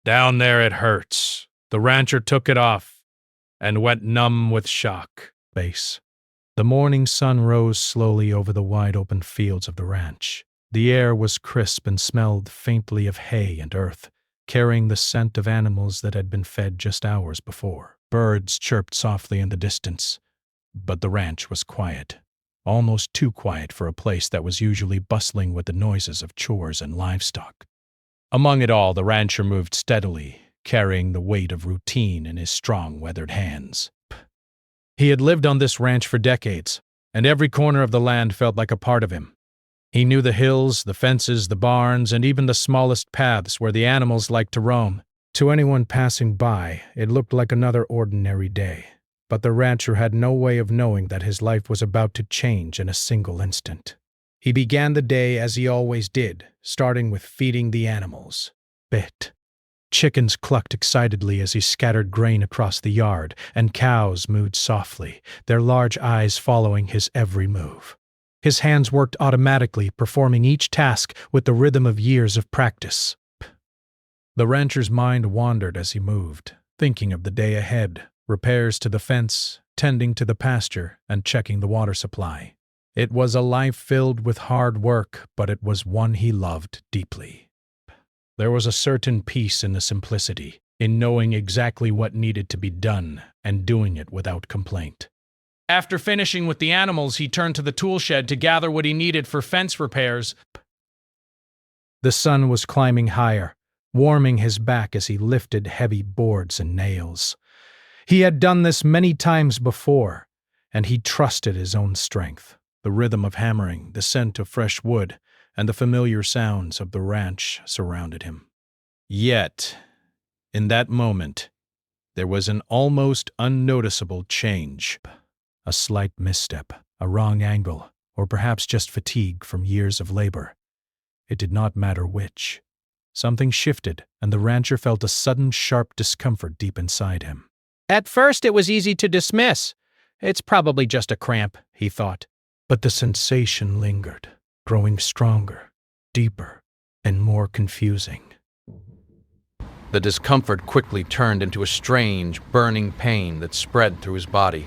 Down there it hurts. The rancher took it off and went numb with shock. Base. The morning sun rose slowly over the wide-open fields of the ranch. The air was crisp and smelled faintly of hay and earth, carrying the scent of animals that had been fed just hours before. Birds chirped softly in the distance, but the ranch was quiet, almost too quiet for a place that was usually bustling with the noises of chores and livestock. Among it all, the rancher moved steadily, carrying the weight of routine in his strong, weathered hands. He had lived on this ranch for decades, and every corner of the land felt like a part of him. He knew the hills, the fences, the barns, and even the smallest paths where the animals liked to roam. To anyone passing by, it looked like another ordinary day, but the rancher had no way of knowing that his life was about to change in a single instant. He began the day as he always did, starting with feeding the animals. Bit. Chickens clucked excitedly as he scattered grain across the yard, and cows mooed softly, their large eyes following his every move. His hands worked automatically, performing each task with the rhythm of years of practice. The rancher's mind wandered as he moved, thinking of the day ahead, repairs to the fence, tending to the pasture, and checking the water supply. It was a life filled with hard work, but it was one he loved deeply. There was a certain peace in the simplicity, in knowing exactly what needed to be done and doing it without complaint. After finishing with the animals, he turned to the tool shed to gather what he needed for fence repairs. The sun was climbing higher, warming his back as he lifted heavy boards and nails. He had done this many times before, and he trusted his own strength. The rhythm of hammering, the scent of fresh wood, and the familiar sounds of the ranch surrounded him. Yet, in that moment, there was an almost unnoticeable change. A slight misstep, a wrong angle, or perhaps just fatigue from years of labor. It did not matter which. Something shifted, and the rancher felt a sudden sharp discomfort deep inside him. At first it was easy to dismiss. It's probably just a cramp, he thought. But the sensation lingered, growing stronger, deeper, and more confusing. The discomfort quickly turned into a strange, burning pain that spread through his body.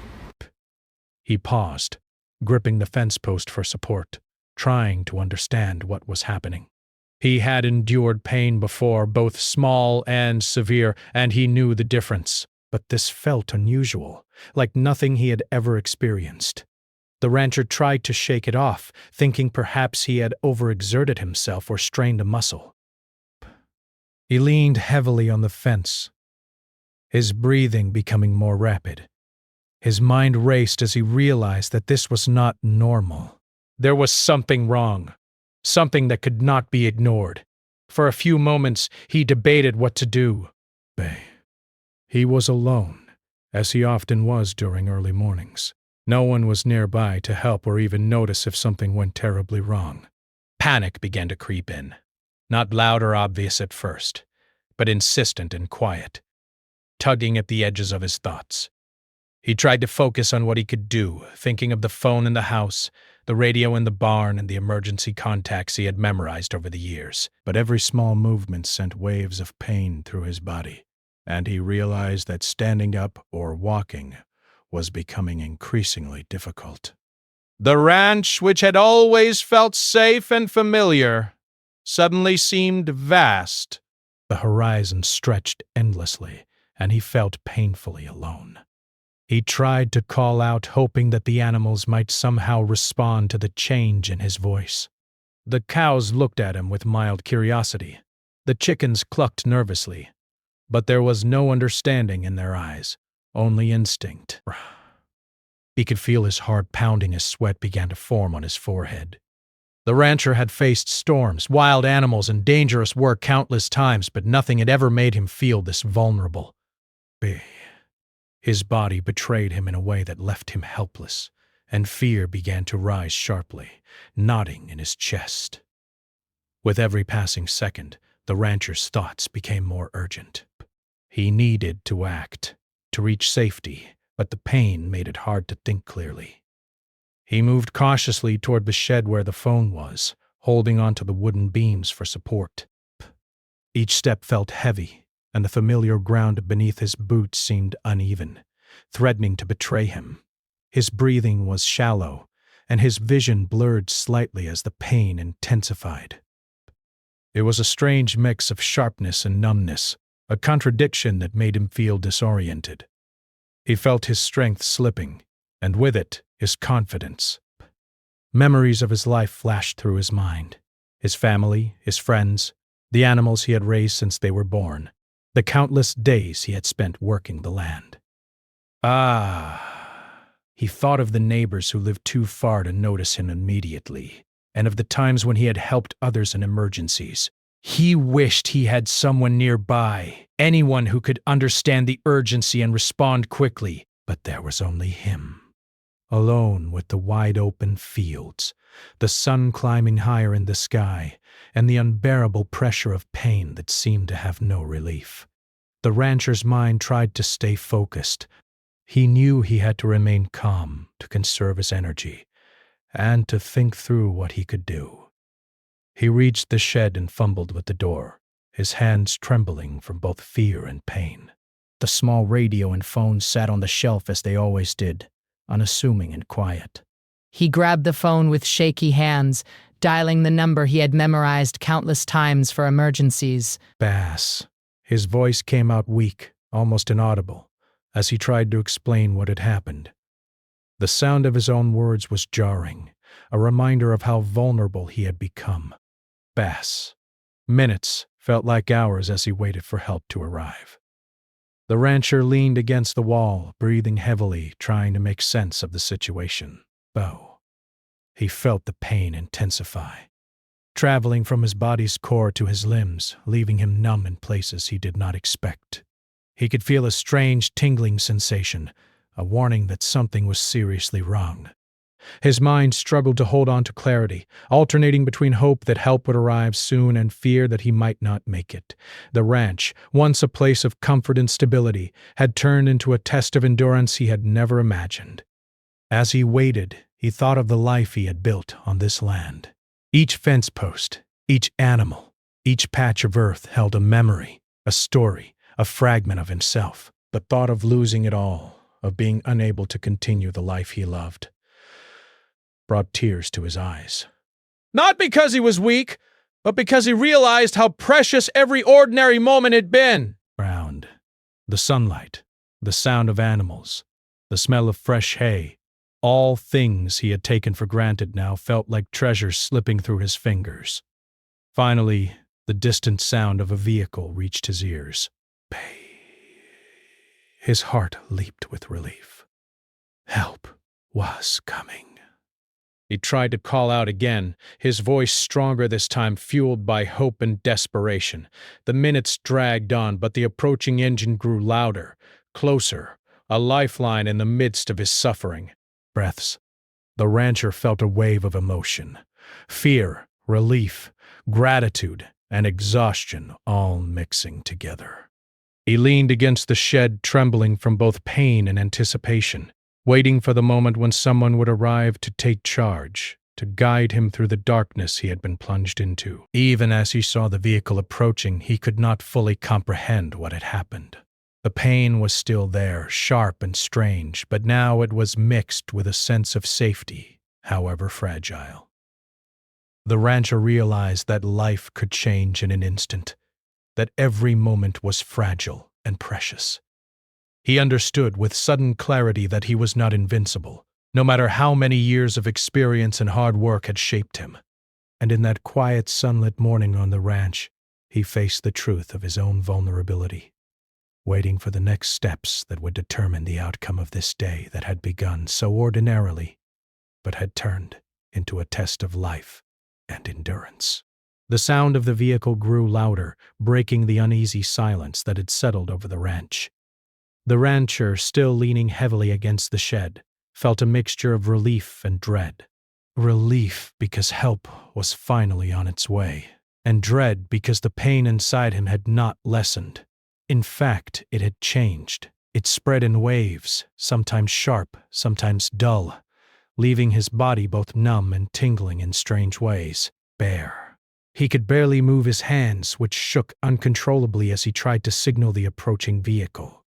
He paused, gripping the fence post for support, trying to understand what was happening. He had endured pain before, both small and severe, and he knew the difference. But this felt unusual, like nothing he had ever experienced. The rancher tried to shake it off, thinking perhaps he had overexerted himself or strained a muscle. He leaned heavily on the fence, his breathing becoming more rapid. His mind raced as he realized that this was not normal. There was something wrong, something that could not be ignored. For a few moments, he debated what to do. He was alone, as he often was during early mornings. No one was nearby to help or even notice if something went terribly wrong. Panic began to creep in, not loud or obvious at first, but insistent and quiet, tugging at the edges of his thoughts. He tried to focus on what he could do, thinking of the phone in the house, the radio in the barn, and the emergency contacts he had memorized over the years. But every small movement sent waves of pain through his body, and he realized that standing up or walking was becoming increasingly difficult. The ranch, which had always felt safe and familiar, suddenly seemed vast. The horizon stretched endlessly, and he felt painfully alone. He tried to call out, hoping that the animals might somehow respond to the change in his voice. The cows looked at him with mild curiosity. The chickens clucked nervously, but there was no understanding in their eyes. Only instinct. He could feel his heart pounding as sweat began to form on his forehead. The rancher had faced storms, wild animals, and dangerous work countless times, but nothing had ever made him feel this vulnerable. His body betrayed him in a way that left him helpless, and fear began to rise sharply, knotting in his chest. With every passing second, the rancher's thoughts became more urgent. He needed to act, to reach safety, but the pain made it hard to think clearly. He moved cautiously toward the shed where the phone was, holding onto the wooden beams for support. Each step felt heavy, and the familiar ground beneath his boots seemed uneven, threatening to betray him. His breathing was shallow, and his vision blurred slightly as the pain intensified. It was a strange mix of sharpness and numbness, a contradiction that made him feel disoriented. He felt his strength slipping, and with it, his confidence. Memories of his life flashed through his mind. His family, his friends, the animals he had raised since they were born, the countless days he had spent working the land. He thought of the neighbors who lived too far to notice him immediately, and of the times when he had helped others in emergencies. He wished he had someone nearby, anyone who could understand the urgency and respond quickly, but there was only him. Alone with the wide-open fields, the sun climbing higher in the sky, and the unbearable pressure of pain that seemed to have no relief. The rancher's mind tried to stay focused. He knew he had to remain calm, to conserve his energy, and to think through what he could do. He reached the shed and fumbled with the door, his hands trembling from both fear and pain. The small radio and phone sat on the shelf as they always did, unassuming and quiet. He grabbed the phone with shaky hands, dialing the number he had memorized countless times for emergencies. Bass. His voice came out weak, almost inaudible, as he tried to explain what had happened. The sound of his own words was jarring, a reminder of how vulnerable he had become. Bass. Minutes felt like hours as he waited for help to arrive. The rancher leaned against the wall, breathing heavily, trying to make sense of the situation. Bo. He felt the pain intensify, traveling from his body's core to his limbs, leaving him numb in places he did not expect. He could feel a strange tingling sensation, a warning that something was seriously wrong. His mind struggled to hold on to clarity, alternating between hope that help would arrive soon and fear that he might not make it. The ranch, once a place of comfort and stability, had turned into a test of endurance he had never imagined. As he waited, he thought of the life he had built on this land. Each fence post, each animal, each patch of earth held a memory, a story, a fragment of himself. The thought of losing it all, of being unable to continue the life he loved, brought tears to his eyes. Not because he was weak, but because he realized how precious every ordinary moment had been. Round. The sunlight, the sound of animals, the smell of fresh hay, all things he had taken for granted now felt like treasures slipping through his fingers. Finally, the distant sound of a vehicle reached his ears. His heart leaped with relief. Help was coming. He tried to call out again, his voice stronger this time, fueled by hope and desperation. The minutes dragged on, but the approaching engine grew louder, closer, a lifeline in the midst of his suffering. Breaths. The rancher felt a wave of emotion. Fear, relief, gratitude, and exhaustion all mixing together. He leaned against the shed, trembling from both pain and anticipation, waiting for the moment when someone would arrive to take charge, to guide him through the darkness he had been plunged into. Even as he saw the vehicle approaching, he could not fully comprehend what had happened. The pain was still there, sharp and strange, but now it was mixed with a sense of safety, however fragile. The rancher realized that life could change in an instant, that every moment was fragile and precious. He understood with sudden clarity that he was not invincible, no matter how many years of experience and hard work had shaped him. And in that quiet, sunlit morning on the ranch, he faced the truth of his own vulnerability, waiting for the next steps that would determine the outcome of this day that had begun so ordinarily, but had turned into a test of life and endurance. The sound of the vehicle grew louder, breaking the uneasy silence that had settled over the ranch. The rancher, still leaning heavily against the shed, felt a mixture of relief and dread. Relief because help was finally on its way, and dread because the pain inside him had not lessened. In fact, it had changed. It spread in waves, sometimes sharp, sometimes dull, leaving his body both numb and tingling in strange ways. Bare. He could barely move his hands, which shook uncontrollably as he tried to signal the approaching vehicle.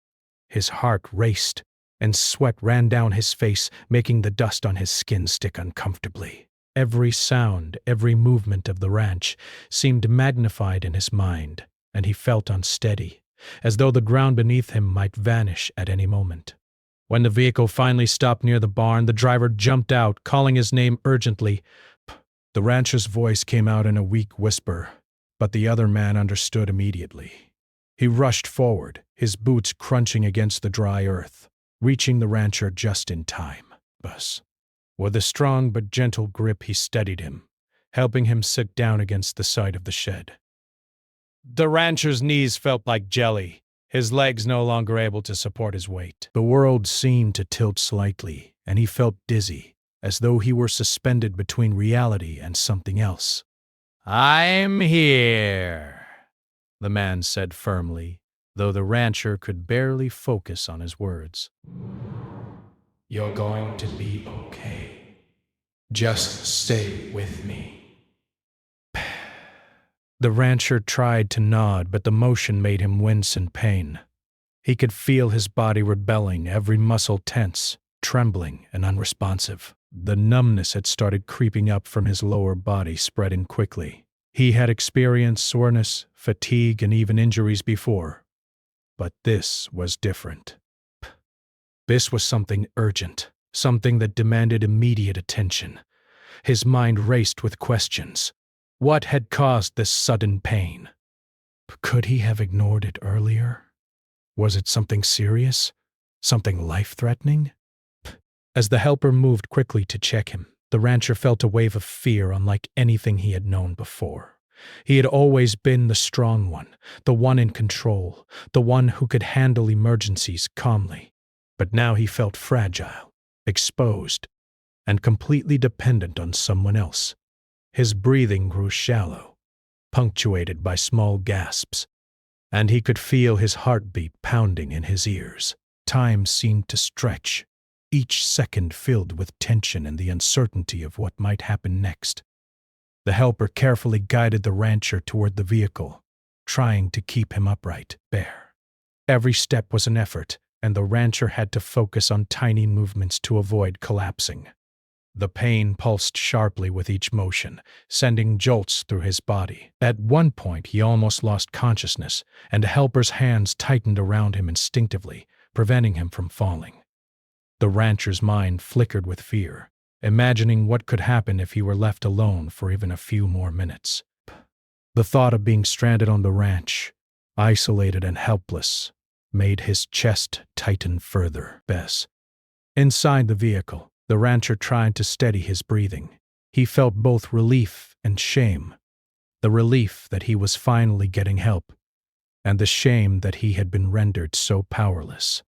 His heart raced, and sweat ran down his face, making the dust on his skin stick uncomfortably. Every sound, every movement of the ranch seemed magnified in his mind, and he felt unsteady, as though the ground beneath him might vanish at any moment. When the vehicle finally stopped near the barn, the driver jumped out, calling his name urgently. The rancher's voice came out in a weak whisper, but the other man understood immediately. He rushed forward, his boots crunching against the dry earth, reaching the rancher just in time. With a strong but gentle grip, he steadied him, helping him sit down against the side of the shed. The rancher's knees felt like jelly, his legs no longer able to support his weight. The world seemed to tilt slightly, and he felt dizzy, as though he were suspended between reality and something else. "I'm here," the man said firmly, though the rancher could barely focus on his words. "You're going to be okay. Just stay with me." The rancher tried to nod, but the motion made him wince in pain. He could feel his body rebelling, every muscle tense, trembling, and unresponsive. The numbness had started creeping up from his lower body, spreading quickly. He had experienced soreness, fatigue, and even injuries before. But this was different. This was something urgent, something that demanded immediate attention. His mind raced with questions. What had caused this sudden pain? Could he have ignored it earlier? Was it something serious? Something life-threatening? As the helper moved quickly to check him, the rancher felt a wave of fear unlike anything he had known before. He had always been the strong one, the one in control, the one who could handle emergencies calmly. But now he felt fragile, exposed, and completely dependent on someone else. His breathing grew shallow, punctuated by small gasps, and he could feel his heartbeat pounding in his ears. Time seemed to stretch, each second filled with tension and the uncertainty of what might happen next. The helper carefully guided the rancher toward the vehicle, trying to keep him upright, bare. Every step was an effort, and the rancher had to focus on tiny movements to avoid collapsing. The pain pulsed sharply with each motion, sending jolts through his body. At one point, he almost lost consciousness, and the helper's hands tightened around him instinctively, preventing him from falling. The rancher's mind flickered with fear, imagining what could happen if he were left alone for even a few more minutes. The thought of being stranded on the ranch, isolated and helpless, made his chest tighten further. Inside the vehicle, the rancher tried to steady his breathing. He felt both relief and shame. The relief that he was finally getting help, and the shame that he had been rendered so powerless.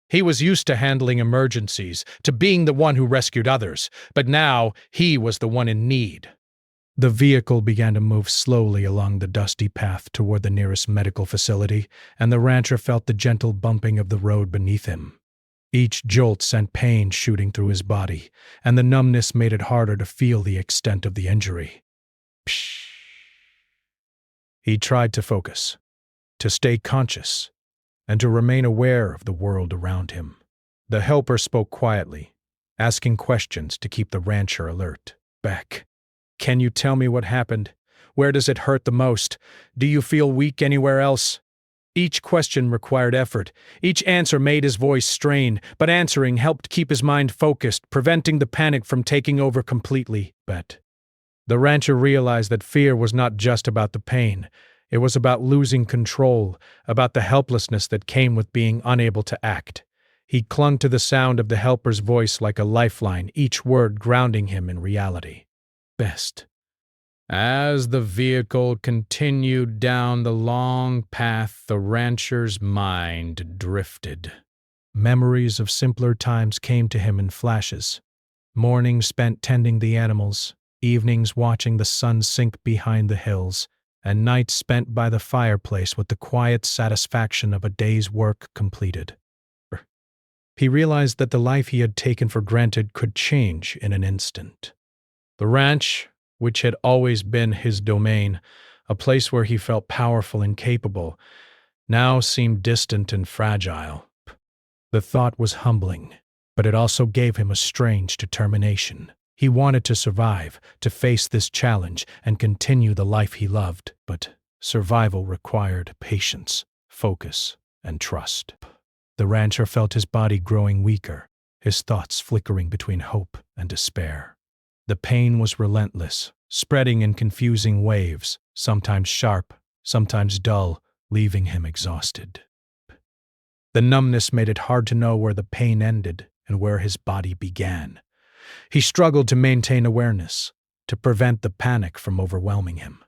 He was used to handling emergencies, to being the one who rescued others, but now he was the one in need. The vehicle began to move slowly along the dusty path toward the nearest medical facility, and the rancher felt the gentle bumping of the road beneath him. Each jolt sent pain shooting through his body, and the numbness made it harder to feel the extent of the injury. He tried to focus, to stay conscious, and to remain aware of the world around him. The helper spoke quietly, asking questions to keep the rancher alert. "Can you tell me what happened? Where does it hurt the most? Do you feel weak anywhere else?" Each question required effort. Each answer made his voice strain, but answering helped keep his mind focused, preventing the panic from taking over completely. The rancher realized that fear was not just about the pain. It was about losing control, about the helplessness that came with being unable to act. He clung to the sound of the helper's voice like a lifeline, each word grounding him in reality. As the vehicle continued down the long path, the rancher's mind drifted. Memories of simpler times came to him in flashes. Mornings spent tending the animals, evenings watching the sun sink behind the hills, and nights spent by the fireplace with the quiet satisfaction of a day's work completed. He realized that the life he had taken for granted could change in an instant. The ranch which had always been his domain, a place where he felt powerful and capable, now seemed distant and fragile. The thought was humbling, but it also gave him a strange determination. He wanted to survive, to face this challenge, and continue the life he loved, but survival required patience, focus, and trust. The rancher felt his body growing weaker, his thoughts flickering between hope and despair. The pain was relentless, spreading in confusing waves, sometimes sharp, sometimes dull, leaving him exhausted. The numbness made it hard to know where the pain ended and where his body began. He struggled to maintain awareness, to prevent the panic from overwhelming him.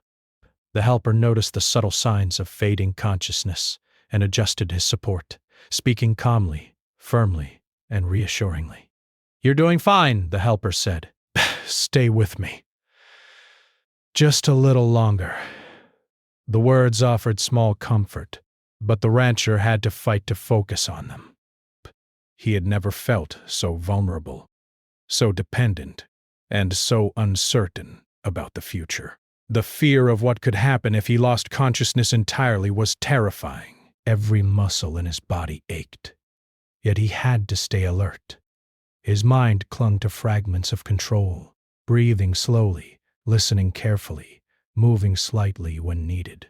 The helper noticed the subtle signs of fading consciousness and adjusted his support, speaking calmly, firmly, and reassuringly. "You're doing fine," the helper said. "Stay with me. Just a little longer." The words offered small comfort, but the rancher had to fight to focus on them. He had never felt so vulnerable, so dependent, and so uncertain about the future. The fear of what could happen if he lost consciousness entirely was terrifying. Every muscle in his body ached. Yet he had to stay alert. His mind clung to fragments of control, breathing slowly, listening carefully, moving slightly when needed.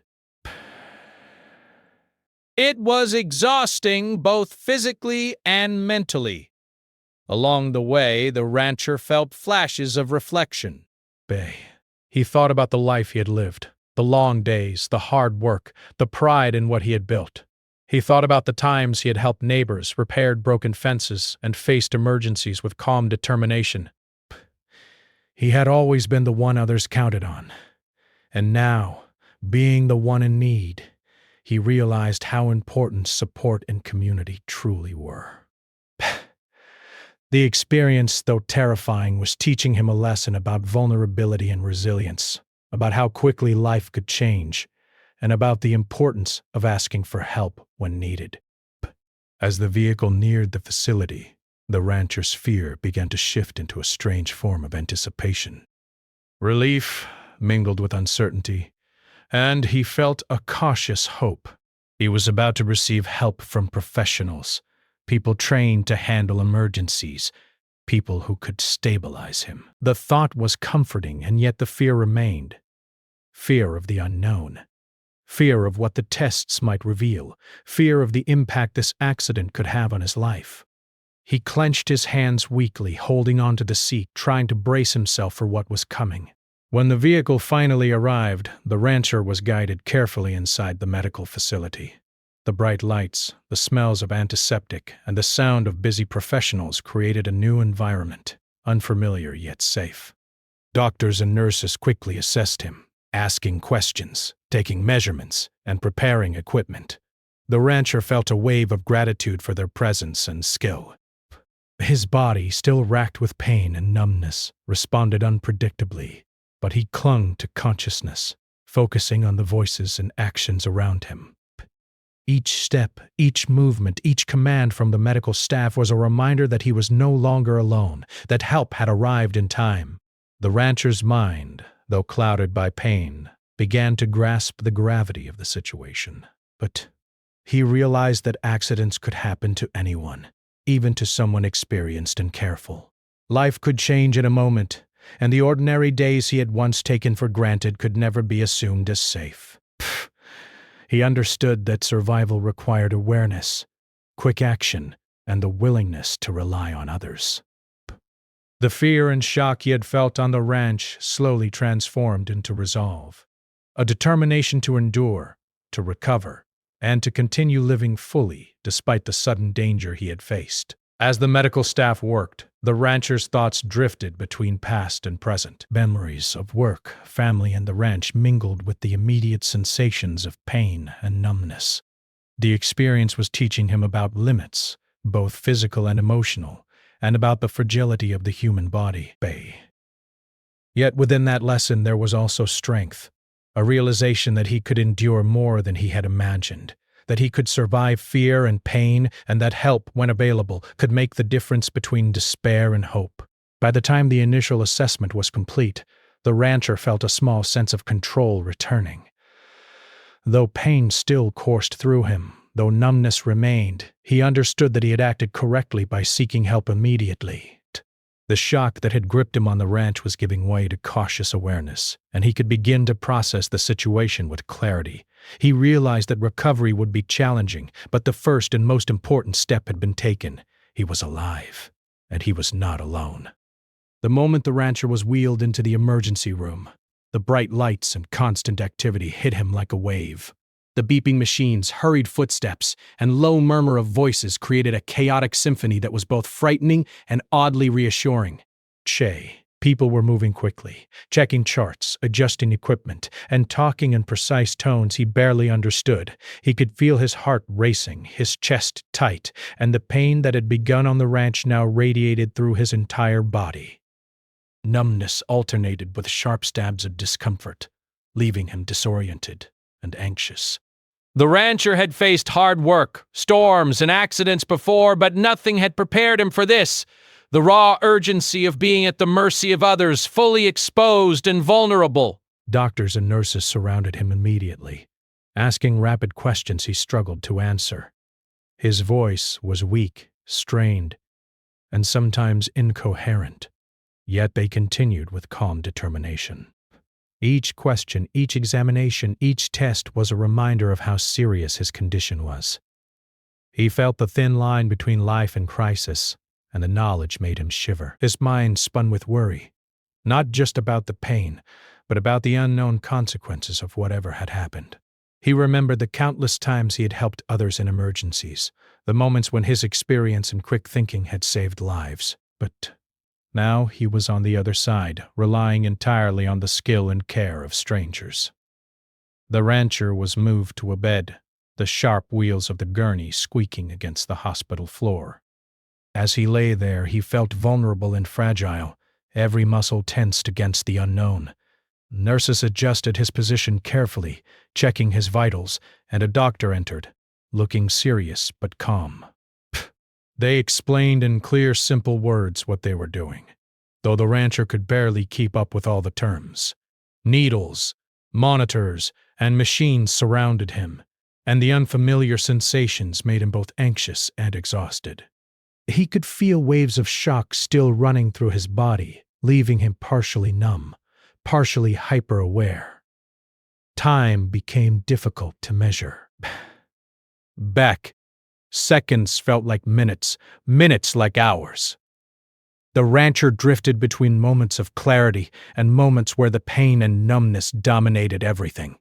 It was exhausting both physically and mentally. Along the way, the rancher felt flashes of reflection. He thought about the life he had lived, the long days, the hard work, the pride in what he had built. He thought about the times he had helped neighbors, repaired broken fences, and faced emergencies with calm determination. He had always been the one others counted on. And now, being the one in need, he realized how important support and community truly were. The experience, though terrifying, was teaching him a lesson about vulnerability and resilience, about how quickly life could change, and about the importance of asking for help when needed. As the vehicle neared the facility, the rancher's fear began to shift into a strange form of anticipation. Relief mingled with uncertainty, and he felt a cautious hope. He was about to receive help from professionals, people trained to handle emergencies, people who could stabilize him. The thought was comforting, and yet the fear remained. Fear of the unknown. Fear of what the tests might reveal. Fear of the impact this accident could have on his life. He clenched his hands weakly, holding onto the seat, trying to brace himself for what was coming. When the vehicle finally arrived, the rancher was guided carefully inside the medical facility. The bright lights, the smells of antiseptic, and the sound of busy professionals created a new environment, unfamiliar yet safe. Doctors and nurses quickly assessed him, asking questions, taking measurements, and preparing equipment. The rancher felt a wave of gratitude for their presence and skill. His body, still racked with pain and numbness, responded unpredictably, but he clung to consciousness, focusing on the voices and actions around him. Each step, each movement, each command from the medical staff was a reminder that he was no longer alone, that help had arrived in time. The rancher's mind, though clouded by pain, began to grasp the gravity of the situation. But he realized that accidents could happen to anyone, even to someone experienced and careful. Life could change in a moment, and the ordinary days he had once taken for granted could never be assumed as safe. He understood that survival required awareness, quick action, and the willingness to rely on others. The fear and shock he had felt on the ranch slowly transformed into resolve, a determination to endure, to recover, and to continue living fully despite the sudden danger he had faced. As the medical staff worked, the rancher's thoughts drifted between past and present. Memories of work, family, and the ranch mingled with the immediate sensations of pain and numbness. The experience was teaching him about limits, both physical and emotional, and about the fragility of the human body. Yet within that lesson there was also strength, a realization that he could endure more than he had imagined, that he could survive fear and pain, and that help, when available, could make the difference between despair and hope. By the time the initial assessment was complete, The rancher felt a small sense of control returning. Though pain still coursed through him, though numbness remained, he understood that he had acted correctly by seeking help immediately. The shock that had gripped him on the ranch was giving way to cautious awareness, and he could begin to process the situation with clarity. He realized that recovery would be challenging, but the first and most important step had been taken. He was alive, and he was not alone. The moment the rancher was wheeled into the emergency room, the bright lights and constant activity hit him like a wave. The beeping machines, hurried footsteps, and low murmur of voices created a chaotic symphony that was both frightening and oddly reassuring. People were moving quickly, checking charts, adjusting equipment, and talking in precise tones he barely understood. He could feel his heart racing, his chest tight, and the pain that had begun on the ranch now radiated through his entire body. Numbness alternated with sharp stabs of discomfort, leaving him disoriented and anxious. The rancher had faced hard work, storms, and accidents before, but nothing had prepared him for this. The raw urgency of being at the mercy of others, fully exposed and vulnerable. Doctors and nurses surrounded him immediately, asking rapid questions he struggled to answer. His voice was weak, strained, and sometimes incoherent, yet they continued with calm determination. Each question, each examination, each test was a reminder of how serious his condition was. He felt the thin line between life and crisis, and the knowledge made him shiver. His mind spun with worry, not just about the pain, but about the unknown consequences of whatever had happened. He remembered the countless times he had helped others in emergencies, the moments when his experience and quick thinking had saved lives. But now he was on the other side, relying entirely on the skill and care of strangers. The rancher was moved to a bed, the sharp wheels of the gurney squeaking against the hospital floor. As he lay there, he felt vulnerable and fragile, every muscle tensed against the unknown. Nurses adjusted his position carefully, checking his vitals, and a doctor entered, looking serious but calm. They explained in clear, simple words what they were doing, though the rancher could barely keep up with all the terms. Needles, monitors, and machines surrounded him, and the unfamiliar sensations made him both anxious and exhausted. He could feel waves of shock still running through his body, leaving him partially numb, partially hyper-aware. Time became difficult to measure. Seconds felt like minutes, minutes like hours. The rancher drifted between moments of clarity and moments where the pain and numbness dominated everything.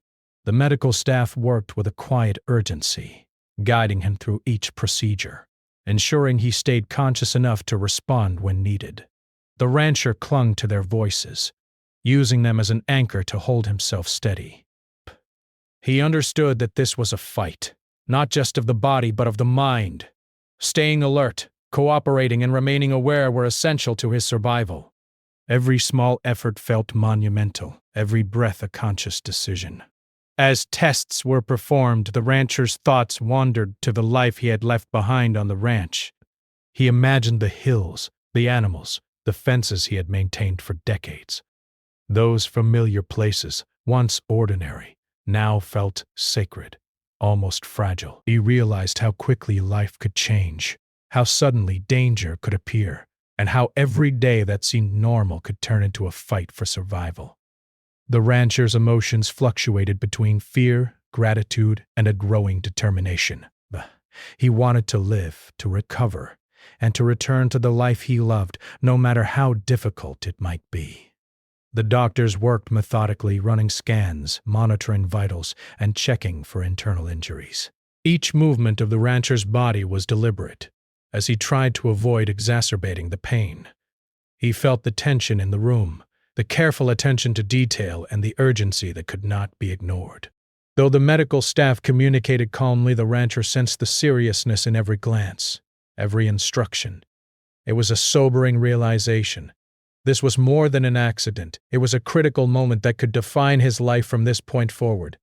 The medical staff worked with a quiet urgency, guiding him through each procedure, ensuring he stayed conscious enough to respond when needed. The rancher clung to their voices, using them as an anchor to hold himself steady. He understood that this was a fight, not just of the body but of the mind. Staying alert, cooperating, and remaining aware were essential to his survival. Every small effort felt monumental, every breath a conscious decision. As tests were performed, the rancher's thoughts wandered to the life he had left behind on the ranch. He imagined the hills, the animals, the fences he had maintained for decades. Those familiar places, once ordinary, now felt sacred, almost fragile. He realized how quickly life could change, how suddenly danger could appear, and how every day that seemed normal could turn into a fight for survival. The rancher's emotions fluctuated between fear, gratitude, and a growing determination. He wanted to live, to recover, and to return to the life he loved, no matter how difficult it might be. The doctors worked methodically, running scans, monitoring vitals, and checking for internal injuries. Each movement of the rancher's body was deliberate, as he tried to avoid exacerbating the pain. He felt the tension in the room, the careful attention to detail, and the urgency that could not be ignored. Though the medical staff communicated calmly, the rancher sensed the seriousness in every glance, every instruction. It was a sobering realization. This was more than an accident. It was a critical moment that could define his life from this point forward.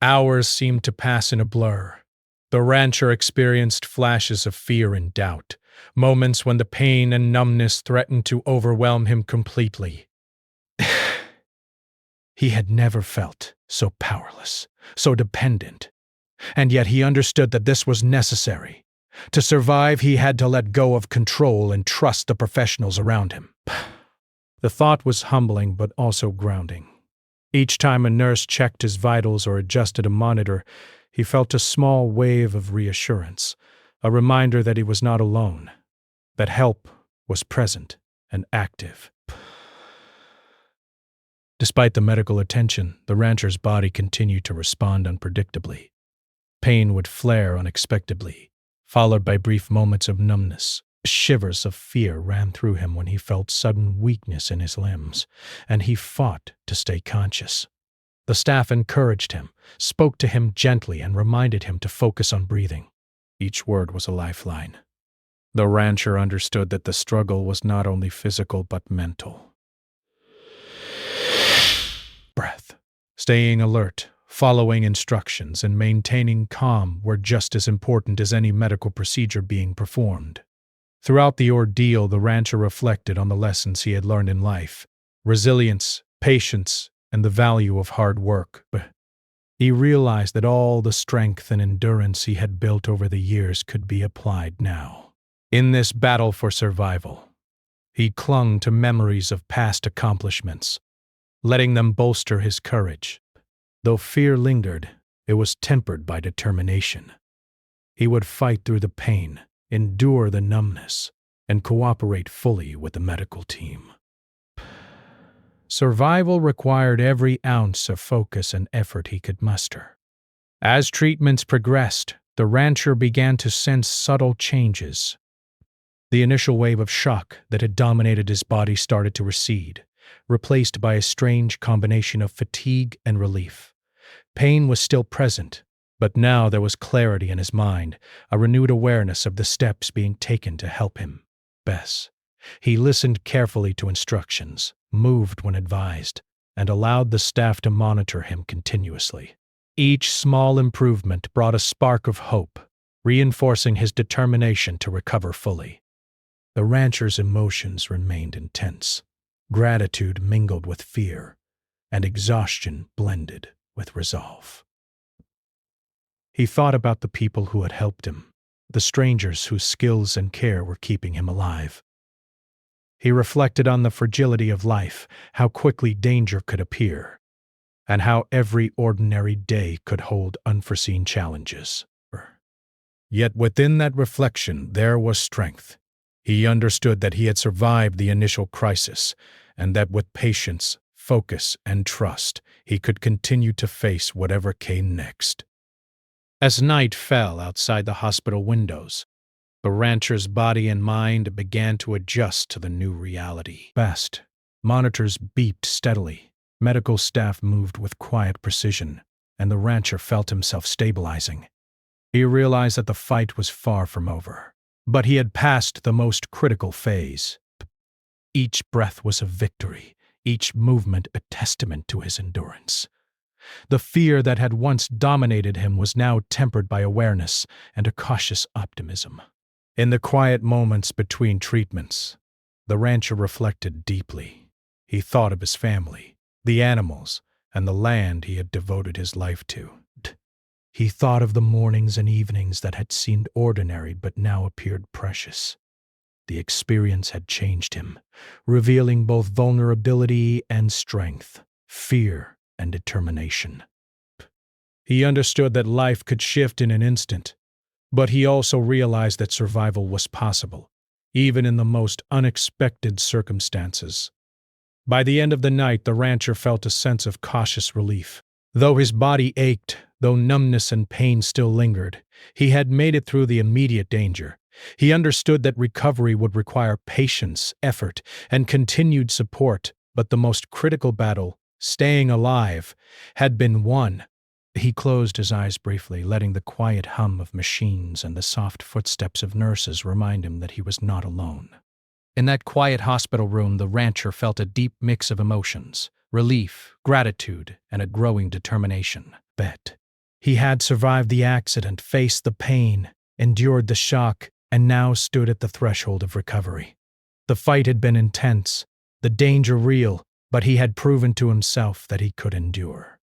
Hours seemed to pass in a blur. The rancher experienced flashes of fear and doubt, moments when the pain and numbness threatened to overwhelm him completely. He had never felt so powerless, so dependent. And yet he understood that this was necessary. To survive, he had to let go of control and trust the professionals around him. The thought was humbling but also grounding. Each time a nurse checked his vitals or adjusted a monitor, he felt a small wave of reassurance, a reminder that he was not alone, that help was present and active. Despite the medical attention, the rancher's body continued to respond unpredictably. Pain would flare unexpectedly, followed by brief moments of numbness. Shivers of fear ran through him when he felt sudden weakness in his limbs, and he fought to stay conscious. The staff encouraged him, spoke to him gently, and reminded him to focus on breathing. Each word was a lifeline. The rancher understood that the struggle was not only physical but mental. Breath. Staying alert, following instructions, and maintaining calm were just as important as any medical procedure being performed. Throughout the ordeal, the rancher reflected on the lessons he had learned in life: resilience, patience, and the value of hard work. He realized that all the strength and endurance he had built over the years could be applied now. In this battle for survival, he clung to memories of past accomplishments, letting them bolster his courage. Though fear lingered, it was tempered by determination. He would fight through the pain, endure the numbness, and cooperate fully with the medical team. Survival required every ounce of focus and effort he could muster. As treatments progressed, the rancher began to sense subtle changes. The initial wave of shock that had dominated his body started to recede, replaced by a strange combination of fatigue and relief. Pain was still present, but now there was clarity in his mind, a renewed awareness of the steps being taken to help him best. He listened carefully to instructions, moved when advised, and allowed the staff to monitor him continuously. Each small improvement brought a spark of hope, reinforcing his determination to recover fully. The rancher's emotions remained intense. Gratitude mingled with fear, and exhaustion blended with resolve. He thought about the people who had helped him, the strangers whose skills and care were keeping him alive. He reflected on the fragility of life, how quickly danger could appear, and how every ordinary day could hold unforeseen challenges. Yet within that reflection there was strength. He understood that he had survived the initial crisis, and that with patience, focus, and trust, he could continue to face whatever came next. As night fell outside the hospital windows, the rancher's body and mind began to adjust to the new reality. Fast, monitors beeped steadily, medical staff moved with quiet precision, and the rancher felt himself stabilizing. He realized that the fight was far from over, but he had passed the most critical phase. Each breath was a victory, each movement a testament to his endurance. The fear that had once dominated him was now tempered by awareness and a cautious optimism. In the quiet moments between treatments, the rancher reflected deeply. He thought of his family, the animals, and the land he had devoted his life to. He thought of the mornings and evenings that had seemed ordinary but now appeared precious. The experience had changed him, revealing both vulnerability and strength, fear and determination. He understood that life could shift in an instant, but he also realized that survival was possible, even in the most unexpected circumstances. By the end of the night, the rancher felt a sense of cautious relief. Though his body ached, though numbness and pain still lingered, he had made it through the immediate danger. He understood that recovery would require patience, effort, and continued support, but the most critical battle, staying alive, had been won. He closed his eyes briefly, letting the quiet hum of machines and the soft footsteps of nurses remind him that he was not alone. In that quiet hospital room, the rancher felt a deep mix of emotions: relief, gratitude, and a growing determination. He had survived the accident, faced the pain, endured the shock, and now stood at the threshold of recovery. The fight had been intense, the danger real, but he had proven to himself that he could endure.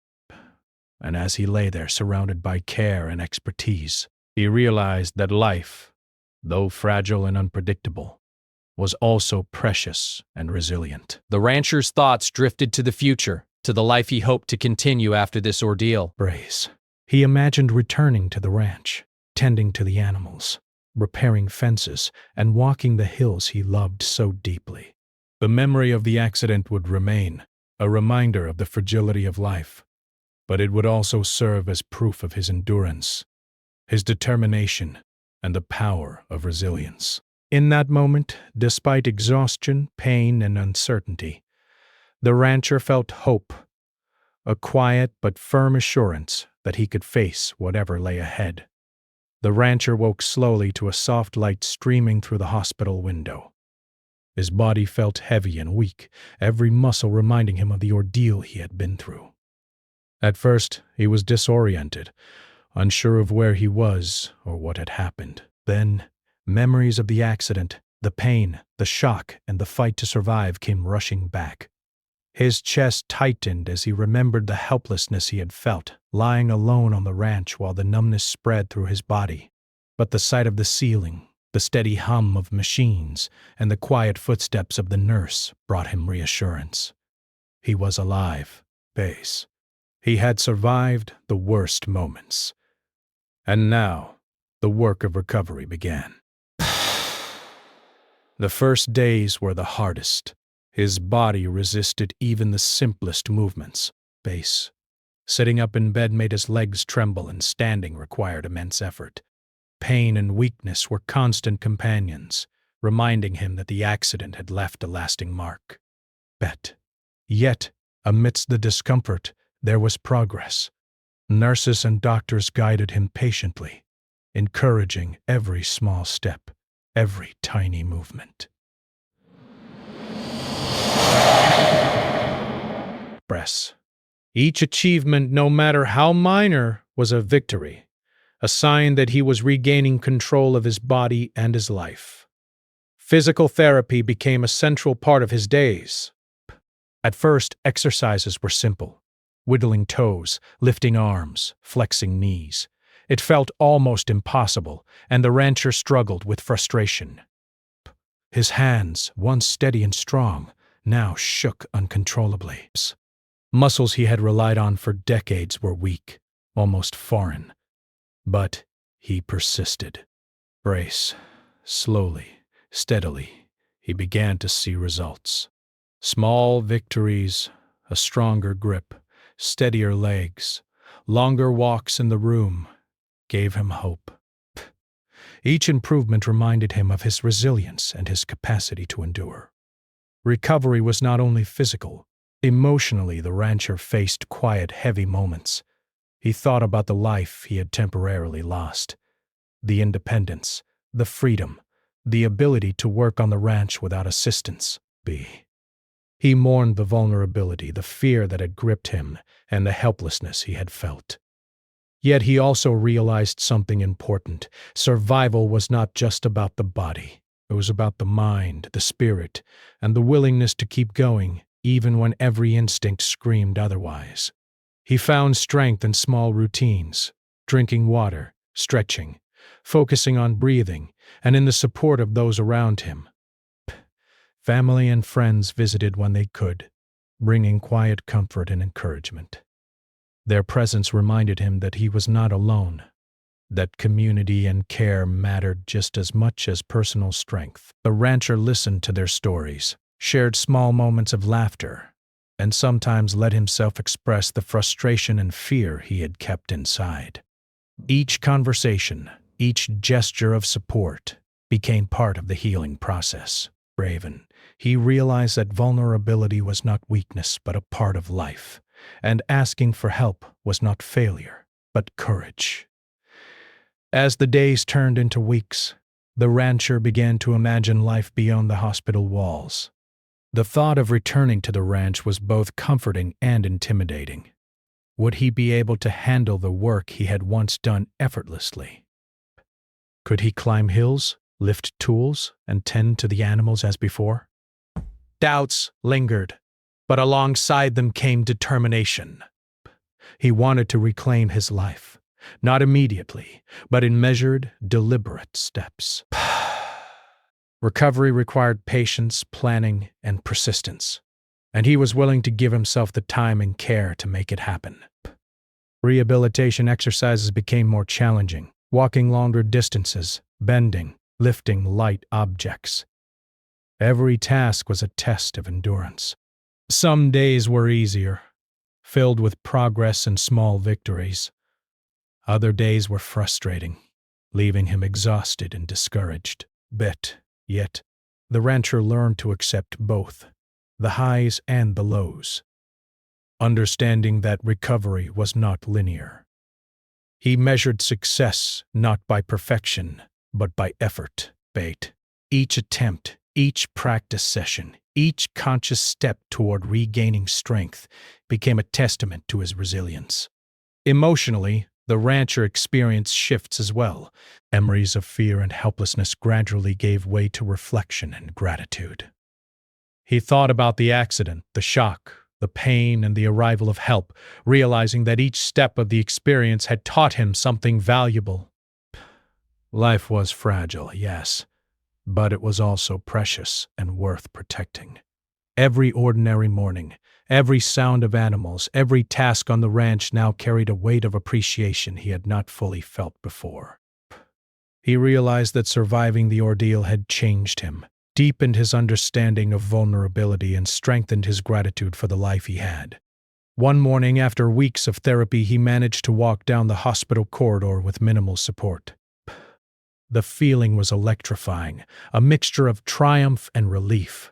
And as he lay there surrounded by care and expertise, he realized that life, though fragile and unpredictable, was also precious and resilient. The rancher's thoughts drifted to the future, to the life he hoped to continue after this ordeal. Brace. He imagined returning to the ranch, tending to the animals, repairing fences, and walking the hills he loved so deeply. The memory of the accident would remain, a reminder of the fragility of life, but it would also serve as proof of his endurance, his determination, and the power of resilience. In that moment, despite exhaustion, pain, and uncertainty, the rancher felt hope, a quiet but firm assurance that he could face whatever lay ahead. The rancher woke slowly to a soft light streaming through the hospital window. His body felt heavy and weak, every muscle reminding him of the ordeal he had been through. At first, he was disoriented, unsure of where he was or what had happened. Then, memories of the accident, the pain, the shock, and the fight to survive came rushing back. His chest tightened as he remembered the helplessness he had felt, lying alone on the ranch while the numbness spread through his body. But the sight of the ceiling, the steady hum of machines, and the quiet footsteps of the nurse brought him reassurance. He was alive, Base. He had survived the worst moments. And now, the work of recovery began. The first days were the hardest. His body resisted even the simplest movements. Base. Sitting up in bed made his legs tremble, and standing required immense effort. Pain and weakness were constant companions, reminding him that the accident had left a lasting mark. Yet, amidst the discomfort, there was progress. Nurses and doctors guided him patiently, encouraging every small step, every tiny movement. Each achievement, no matter how minor, was a victory, a sign that he was regaining control of his body and his life. Physical therapy became a central part of his days. At first, exercises were simple. Whittling toes, lifting arms, flexing knees. It felt almost impossible, and the rancher struggled with frustration. His hands, once steady and strong, now shook uncontrollably. Muscles he had relied on for decades were weak, almost foreign. But he persisted. Slowly, steadily, he began to see results. Small victories, a stronger grip, steadier legs, longer walks in the room, gave him hope. Each improvement reminded him of his resilience and his capacity to endure. Recovery was not only physical. Emotionally, the rancher faced quiet, heavy moments. He thought about the life he had temporarily lost, the independence, the freedom, the ability to work on the ranch without assistance. He mourned the vulnerability, the fear that had gripped him, and the helplessness he had felt. Yet he also realized something important. Survival was not just about the body. It was about the mind, the spirit, and the willingness to keep going, even when every instinct screamed otherwise. He found strength in small routines, drinking water, stretching, focusing on breathing, and in the support of those around him. Family and friends visited when they could, bringing quiet comfort and encouragement. Their presence reminded him that he was not alone, that community and care mattered just as much as personal strength. The rancher listened to their stories, shared small moments of laughter, and sometimes let himself express the frustration and fear he had kept inside. Each conversation, each gesture of support, became part of the healing process. He realized that vulnerability was not weakness but a part of life, and asking for help was not failure, but courage. As the days turned into weeks, the rancher began to imagine life beyond the hospital walls. The thought of returning to the ranch was both comforting and intimidating. Would he be able to handle the work he had once done effortlessly? Could he climb hills, lift tools, and tend to the animals as before? Doubts lingered, but alongside them came determination. He wanted to reclaim his life, not immediately, but in measured, deliberate steps. Recovery required patience, planning, and persistence, and he was willing to give himself the time and care to make it happen. Rehabilitation exercises became more challenging, walking longer distances, bending, lifting light objects. Every task was a test of endurance. Some days were easier, filled with progress and small victories. Other days were frustrating, leaving him exhausted and discouraged. Yet, the rancher learned to accept both, the highs and the lows, understanding that recovery was not linear. He measured success not by perfection, but by effort. Each attempt, each practice session, each conscious step toward regaining strength became a testament to his resilience. Emotionally, the rancher experienced shifts as well. Memories of fear and helplessness gradually gave way to reflection and gratitude. He thought about the accident, the shock, the pain, and the arrival of help, realizing that each step of the experience had taught him something valuable. Life was fragile, yes, but it was also precious and worth protecting. Every ordinary morning, every sound of animals, every task on the ranch now carried a weight of appreciation he had not fully felt before. He realized that surviving the ordeal had changed him, deepened his understanding of vulnerability, and strengthened his gratitude for the life he had. One morning, after weeks of therapy, he managed to walk down the hospital corridor with minimal support. The feeling was electrifying, a mixture of triumph and relief.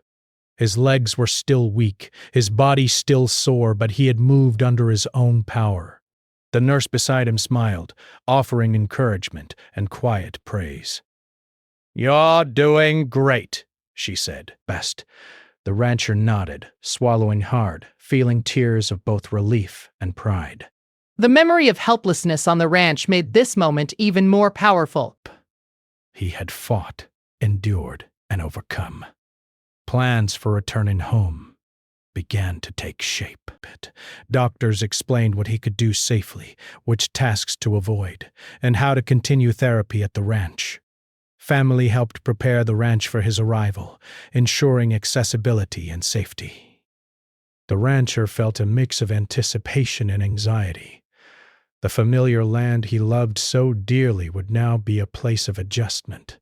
His legs were still weak, his body still sore, but he had moved under his own power. The nurse beside him smiled, offering encouragement and quiet praise. "You're doing great," she said. "Best." The rancher nodded, swallowing hard, feeling tears of both relief and pride. The memory of helplessness on the ranch made this moment even more powerful. He had fought, endured, and overcome. Plans for returning home began to take shape. Doctors explained what he could do safely, which tasks to avoid, and how to continue therapy at the ranch. Family helped prepare the ranch for his arrival, ensuring accessibility and safety. The rancher felt a mix of anticipation and anxiety. The familiar land he loved so dearly would now be a place of adjustment,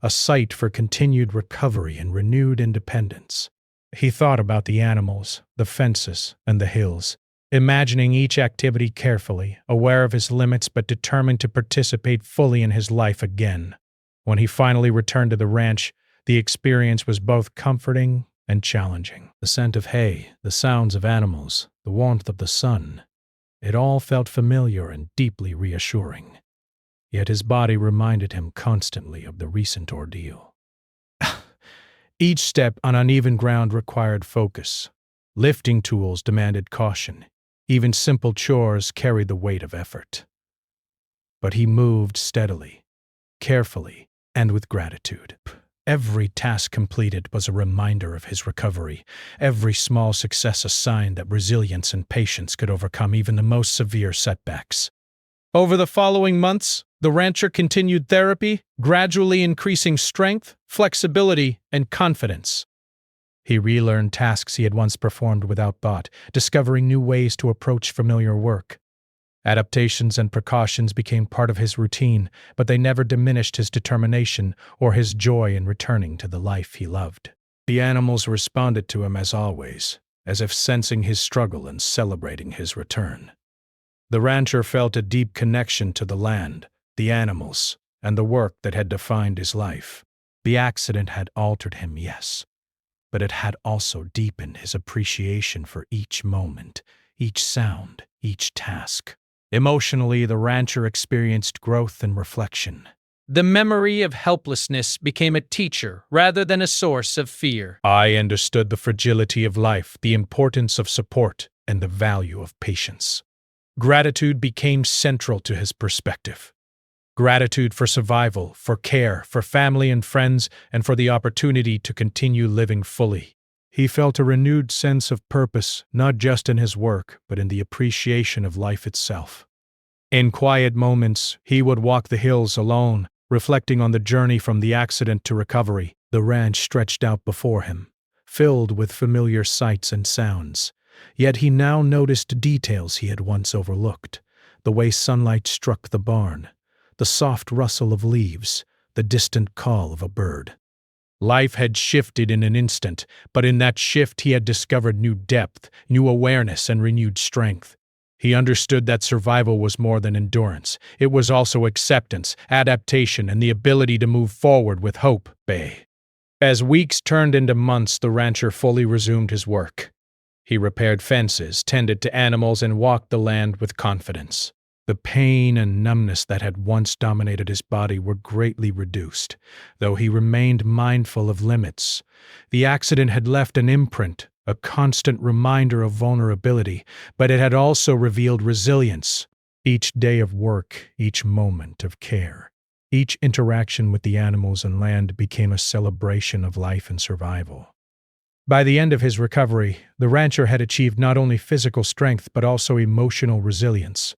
a site for continued recovery and renewed independence. He thought about the animals, the fences, and the hills, imagining each activity carefully, aware of his limits but determined to participate fully in his life again. When he finally returned to the ranch, the experience was both comforting and challenging. The scent of hay, the sounds of animals, the warmth of the sun, it all felt familiar and deeply reassuring. Yet his body reminded him constantly of the recent ordeal. Each step on uneven ground required focus. Lifting tools demanded caution. Even simple chores carried the weight of effort. But he moved steadily, carefully, and with gratitude. Every task completed was a reminder of his recovery. Every small success a sign that resilience and patience could overcome even the most severe setbacks. Over the following months, the rancher continued therapy, gradually increasing strength, flexibility, and confidence. He relearned tasks he had once performed without thought, discovering new ways to approach familiar work. Adaptations and precautions became part of his routine, but they never diminished his determination or his joy in returning to the life he loved. The animals responded to him as always, as if sensing his struggle and celebrating his return. The rancher felt a deep connection to the land, the animals, and the work that had defined his life. The accident had altered him, yes, but it had also deepened his appreciation for each moment, each sound, each task. Emotionally, the rancher experienced growth and reflection. The memory of helplessness became a teacher rather than a source of fear. I understood the fragility of life, the importance of support, and the value of patience. Gratitude became central to his perspective. Gratitude for survival, for care, for family and friends, and for the opportunity to continue living fully. He felt a renewed sense of purpose, not just in his work, but in the appreciation of life itself. In quiet moments, he would walk the hills alone, reflecting on the journey from the accident to recovery. The ranch stretched out before him, filled with familiar sights and sounds. Yet he now noticed details he had once overlooked: the way sunlight struck the barn, the soft rustle of leaves, the distant call of a bird. Life had shifted in an instant, but in that shift he had discovered new depth, new awareness, and renewed strength. He understood that survival was more than endurance. It was also acceptance, adaptation, and the ability to move forward with hope. As weeks turned into months, the rancher fully resumed his work. He repaired fences, tended to animals, and walked the land with confidence. The pain and numbness that had once dominated his body were greatly reduced, though he remained mindful of limits. The accident had left an imprint, a constant reminder of vulnerability, but it had also revealed resilience. Each day of work, each moment of care, each interaction with the animals and land became a celebration of life and survival. By the end of his recovery, the rancher had achieved not only physical strength but also emotional resilience.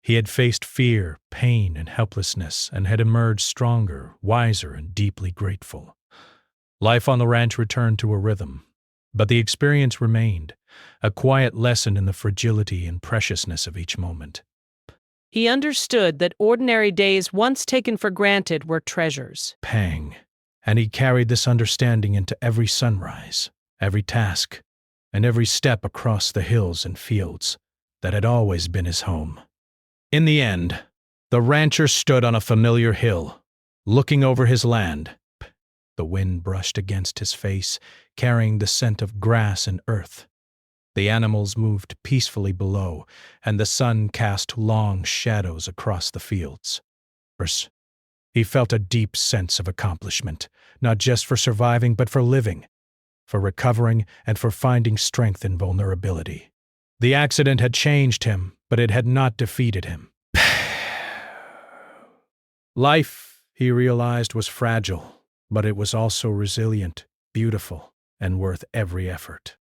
He had faced fear, pain, and helplessness, and had emerged stronger, wiser, and deeply grateful. Life on the ranch returned to a rhythm, but the experience remained, a quiet lesson in the fragility and preciousness of each moment. He understood that ordinary days once taken for granted were treasures. Pang, and he carried this understanding into every sunrise, every task, and every step across the hills and fields that had always been his home. In the end, the rancher stood on a familiar hill, looking over his land. The wind brushed against his face, carrying the scent of grass and earth. The animals moved peacefully below, and the sun cast long shadows across the fields. He felt a deep sense of accomplishment, not just for surviving but for living, for recovering, and for finding strength in vulnerability. The accident had changed him, but it had not defeated him. Life, he realized, was fragile, but it was also resilient, beautiful, and worth every effort.